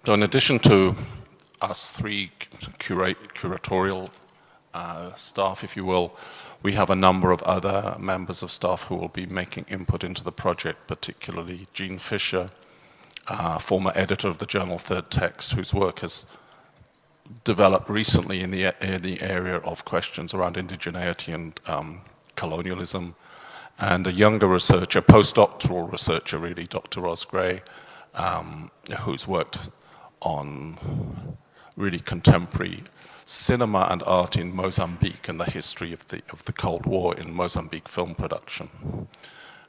So in addition to us three curatorial staff, if you will, we have a number of other members of staff who will be making input into the project, particularly Jean Fisher, former editor of the journal Third Text, whose work has developed recently in the area of questions around indigeneity and colonialism, and a younger researcher, postdoctoral researcher really, Dr. Ros Gray, who's worked on really contemporary cinema and art in Mozambique and the history of the Cold War in Mozambique film production.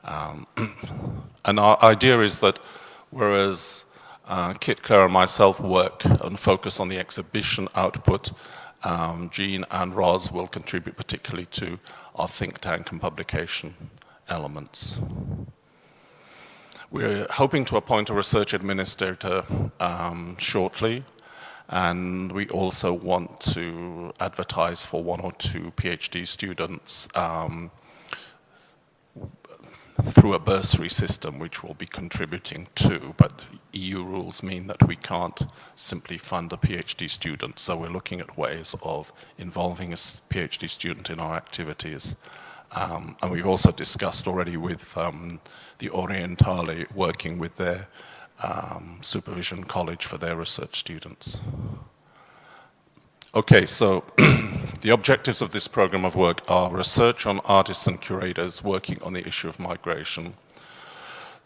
And our idea is that whereas Kit, Claire and myself work and focus on the exhibition output, Jean and Ros will contribute particularly to our think tank and publication elements. We're hoping to appoint a research administrator shortly, and we also want to advertise for 1 or 2 PhD students through a bursary system, which we'll be contributing to, but EU rules mean that we can't simply fund a PhD student, so we're looking at ways of involving a PhD student in our activities. And we've also discussed already with the Orientale, working with their supervision college for their research students. Okay, so the objectives of this program of work are research on artists and curators working on the issue of migration,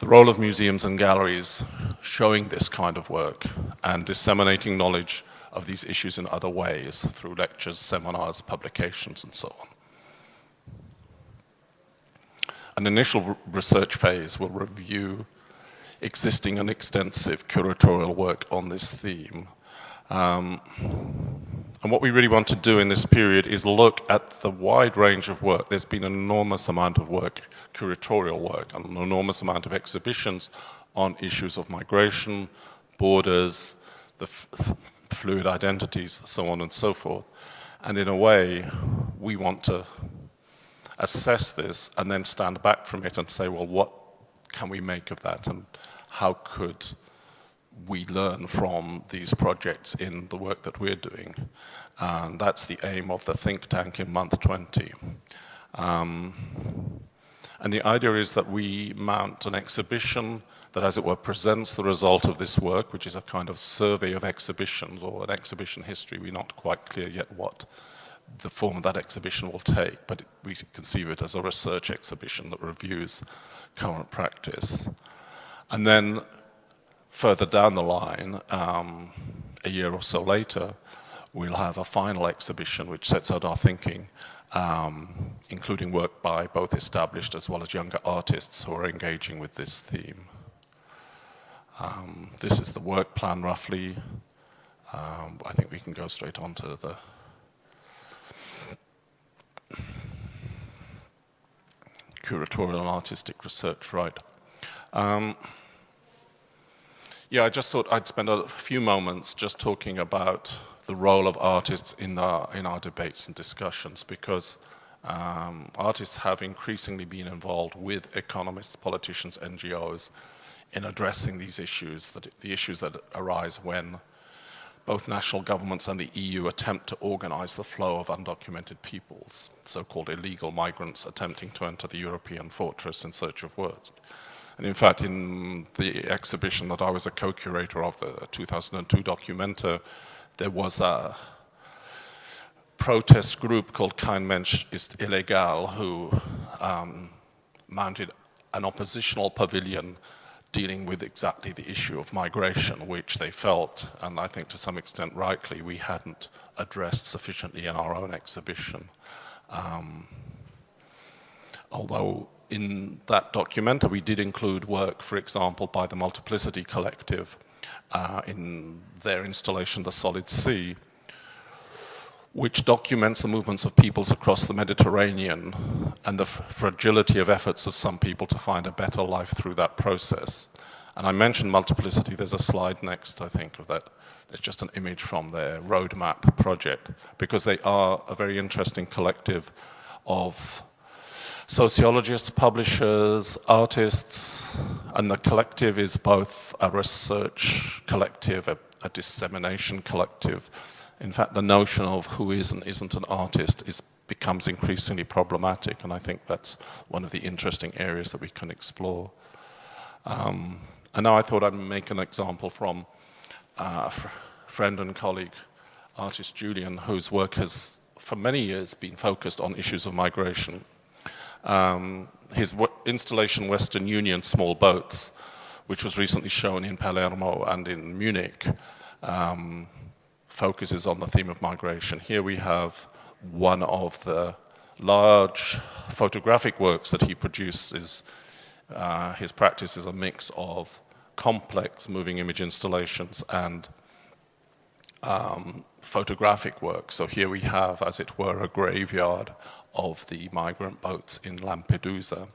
the role of museums and galleries showing this kind of work, and disseminating knowledge of these issues in other ways through lectures, seminars, publications, and so on. An initial research phase will review existing and extensive curatorial work on this theme. And what we really want to do in this period is look at the wide range of work. There's been an enormous amount of work, curatorial work, and an enormous amount of exhibitions on issues of migration, borders, the fluid identities, so on and so forth. And in a way, we want to assess this and then stand back from it and say, well, what can we make of that, and how could we learn from these projects in the work that we're doing? And that's the aim of the think tank in month 20. And the idea is that we mount an exhibition that, as it were, presents the result of this work, which is a kind of survey of exhibitions or an exhibition history. We're not quite clear yet what the form of that exhibition will take, but we conceive it as a research exhibition that reviews current practice. And then further down the line, a year or so later, we'll have a final exhibition which sets out our thinking, including work by both established as well as younger artists who are engaging with this theme. This is the work plan roughly. I think we can go straight on to the curatorial and artistic research, right? Yeah, I just thought I'd spend a few moments just talking about the role of artists in our debates and discussions, because artists have increasingly been involved with economists, politicians, NGOs in addressing these issues, the issues that arise when both national governments and the EU attempt to organize the flow of undocumented peoples, so-called illegal migrants attempting to enter the European fortress in search of work. And in fact, in the exhibition that I was a co-curator of, the 2002 Documenta, there was a protest group called Kein Mensch ist illegal, who mounted an oppositional pavilion dealing with exactly the issue of migration, which they felt, and I think to some extent rightly, we hadn't addressed sufficiently in our own exhibition. Although in that Documenta we did include work, for example, by the Multiplicity Collective in their installation, The Solid Sea, which documents the movements of peoples across the Mediterranean and the fragility of efforts of some people to find a better life through that process. And I mentioned Multiplicity. There's a slide next, I think, of that. There's just an image from their roadmap project, because they are a very interesting collective of sociologists, publishers, artists, and the collective is both a research collective, a dissemination collective. In fact, the notion of who is and isn't an artist becomes increasingly problematic, and I think that's one of the interesting areas that we can explore. And now I thought I'd make an example from friend and colleague, artist Julian, whose work has for many years been focused on issues of migration. His installation Western Union Small Boats, which was recently shown in Palermo and in Munich, focuses on the theme of migration. Here we have one of the large photographic works that he produces. His practice is a mix of complex moving image installations and photographic work. So here we have, as it were, a graveyard of the migrant boats in Lampedusa,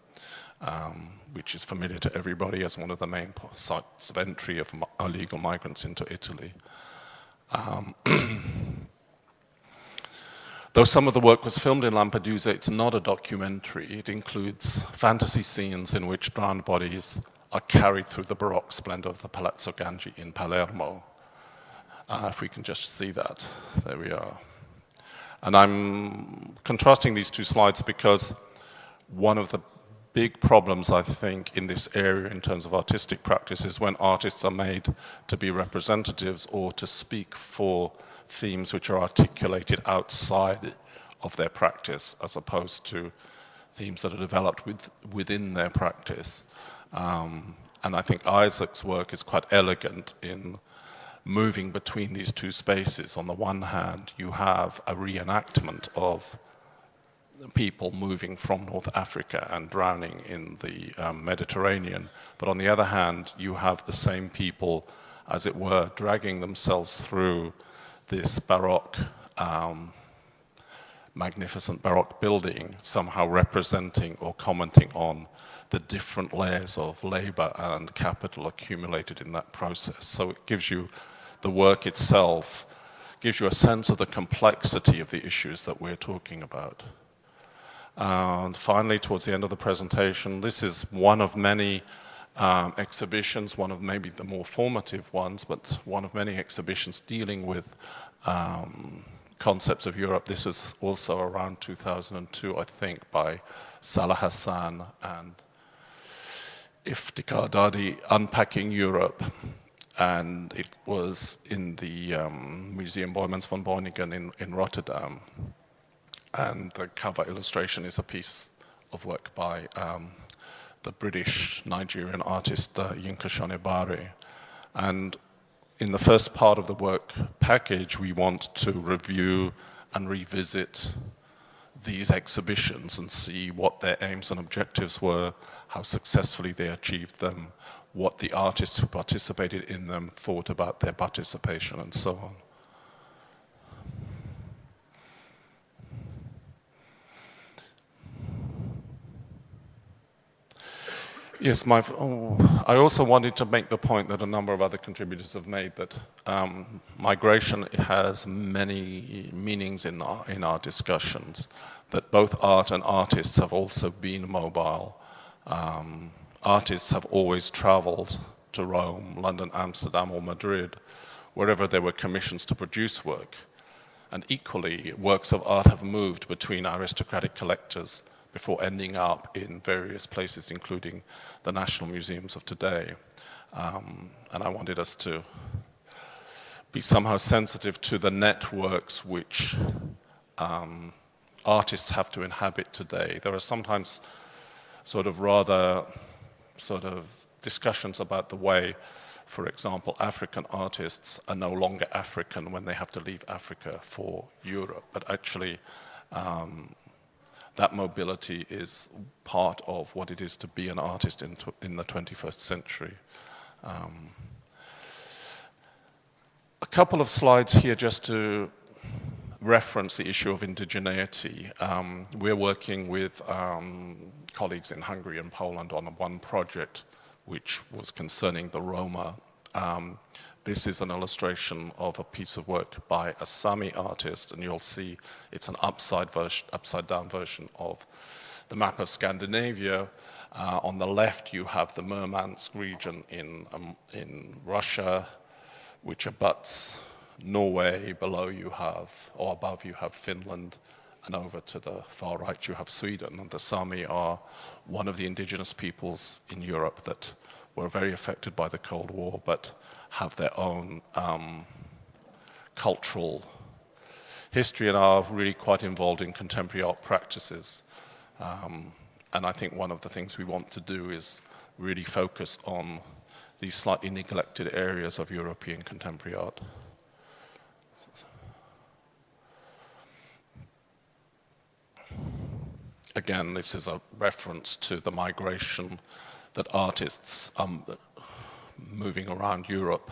which is familiar to everybody as one of the main sites of entry of illegal migrants into Italy. Though some of the work was filmed in Lampedusa, it's not a documentary. It includes fantasy scenes in which drowned bodies are carried through the Baroque splendor of the Palazzo Gangi in Palermo. If we can just see that, there we are. And I'm contrasting these two slides because one of the big problems, I think, in this area in terms of artistic practice is when artists are made to be representatives or to speak for themes which are articulated outside of their practice as opposed to themes that are developed within their practice. And I think Isaac's work is quite elegant in moving between these two spaces. On the one hand, you have a reenactment of people moving from North Africa and drowning in the Mediterranean. But on the other hand, you have the same people, as it were, dragging themselves through this Baroque, magnificent Baroque building, somehow representing or commenting on the different layers of labor and capital accumulated in that process. So it gives you, the work itself, gives you a sense of the complexity of the issues that we're talking about. And finally, towards the end of the presentation, this is one of many exhibitions, one of maybe the more formative ones, but one of many exhibitions dealing with concepts of Europe. This was also around 2002, I think, by Salah Hassan and Iftikhar Dadi, Unpacking Europe. And it was in the Museum Boijmans van Beuningen in Rotterdam. And the cover illustration is a piece of work by the British-Nigerian artist Yinka Shonibare. And in the first part of the work package, we want to review and revisit these exhibitions and see what their aims and objectives were, how successfully they achieved them, what the artists who participated in them thought about their participation, and so on. Yes, I also wanted to make the point that a number of other contributors have made that migration has many meanings in our discussions, that both art and artists have also been mobile. Artists have always traveled to Rome, London, Amsterdam, or Madrid, wherever there were commissions to produce work. And equally, works of art have moved between aristocratic collectors before ending up in various places, including the national museums of today. And I wanted us to be somehow sensitive to the networks which artists have to inhabit today. There are sometimes rather discussions about the way, for example, African artists are no longer African when they have to leave Africa for Europe, but actually that mobility is part of what it is to be an artist in the 21st century. A couple of slides here just to reference the issue of indigeneity. We're working with colleagues in Hungary and Poland on one project which was concerning the Roma. This is an illustration of a piece of work by a Sami artist, and you'll see it's an upside down version of the map of Scandinavia. On the left, you have the Murmansk region in Russia, which abuts Norway. Below you have, or above you have Finland, and over to the far right you have Sweden. And the Sami are one of the indigenous peoples in Europe that were very affected by the Cold War, but have their own cultural history and are really quite involved in contemporary art practices. And I think one of the things we want to do is really focus on these slightly neglected areas of European contemporary art. Again, this is a reference to the migration that artists moving around Europe.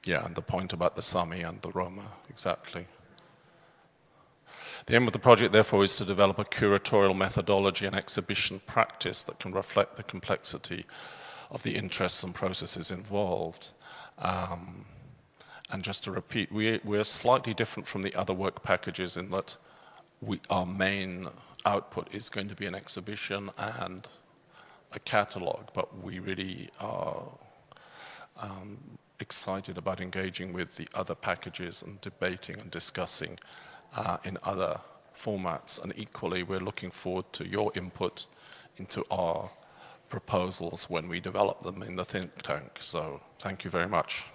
Yeah, and the point about the Sami and the Roma, exactly. The aim of the project, therefore, is to develop a curatorial methodology and exhibition practice that can reflect the complexity of the interests and processes involved. And just to repeat, we're slightly different from the other work packages in that our main output is going to be an exhibition and a catalogue, but we really are excited about engaging with the other packages and debating and discussing in other formats. And equally, we're looking forward to your input into our proposals when we develop them in the think tank. So thank you very much.